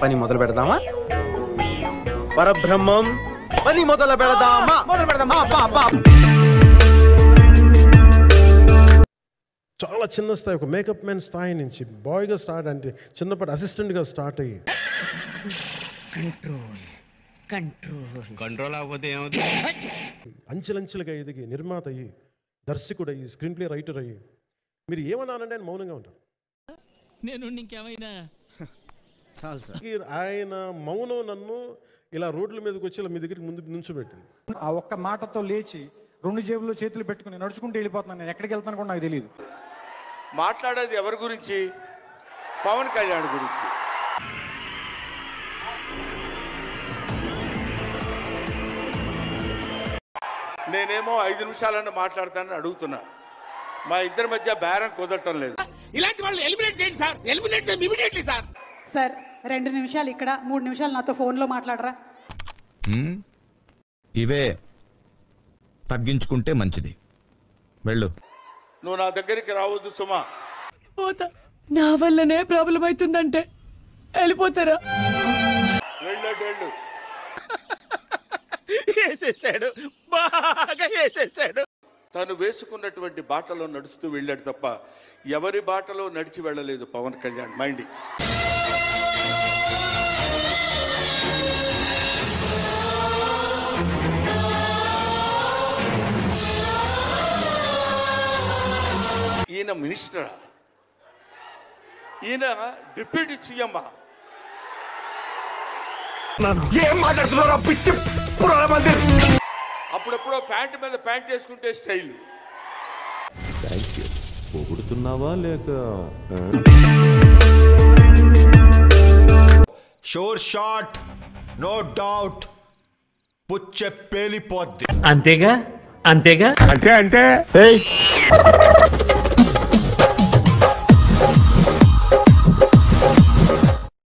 పని మొదలు పెడదామా? పరబ్రహ్మం పని మొదలు పెడదామా? చాలా చిన్న స్థాయి, ఒక మేకప్ మ్యాన్ స్థాయి నుంచి బాయ్గా స్టార్ట్ అంటే చిన్నప్పటి అసిస్టెంట్గా స్టార్ట్ అయ్యి కంట్రోల్ అవ్వకపోతే ఏమవుతుంది? అంచెలంచెలుగా ఎదిగి నిర్మాత అయ్యి దర్శకుడు అయ్యి స్క్రీన్ ప్లే రైటర్ అయ్యి మీరు ఏమన్నానండి ఆయన మౌనంగా ఉంటారు. నేను ఇంకేమైనా చాలు సార్. ఆయన మౌనం నన్ను ఇలా రోడ్ల మీదకి వచ్చి ఇలా మీ దగ్గరికి ముందు నుంచోబెట్టింది. ఆ ఒక్క మాటతో లేచి 2 జేబుల్లో చేతులు పెట్టుకుని నడుచుకుంటూ వెళ్ళిపోతున్నాను. నేను ఎక్కడికి వెళ్తాను కూడా నాకు తెలియదు. మాట్లాడేది ఎవరి గురించి? పవన్ కళ్యాణ్ గురించి. నేనేమో 5 నిమిషాలన్నా మాట్లాడతానని అడుగుతున్నా. మా ఇద్దరి మధ్య బేరం కుదరటం లేదు. ఇలాంటి వాళ్ళు ఎలిమినేట్ చేయండి సార్. ఎలిమినేట్ చేయండి ఇమిడియట్లీ సార్. సార్ 2 నిమిషాలు ఇక్కడ, 3 నిమిషాలు నాతో ఫోన్లో మాట్లాడరా? ఇవే తగ్గించుకుంటే మంచిది. వెళ్ళు. నువ్వు నా దగ్గరికి రావద్దు సుమా. పోతా. నా వల్లనే ప్రాబ్లం అవుతుందంటే వెళ్ళిపోతారా? వెళ్ళు. వేసేసాడు, బాగా వేసేసాడు. తను వేసుకున్నటువంటి బాటలో నడుస్తూ వెళ్ళాడు తప్ప ఎవరి బాటలో నడిచి వెళ్ళలేదు పవన్ కళ్యాణ్. మైండ్ ఈయన మినిస్టరా? ఈయన డిప్యూటీ సీఎం. అప్పుడెప్పుడో ప్యాంట్ మీద ప్యాంట్ వేసుకుంటే స్టైల్. పొగుడుతున్నావా లేక? షోర్ షాట్, నో డౌట్, పుచ్చ పేలిపోద్ది. అంతేగా అంటే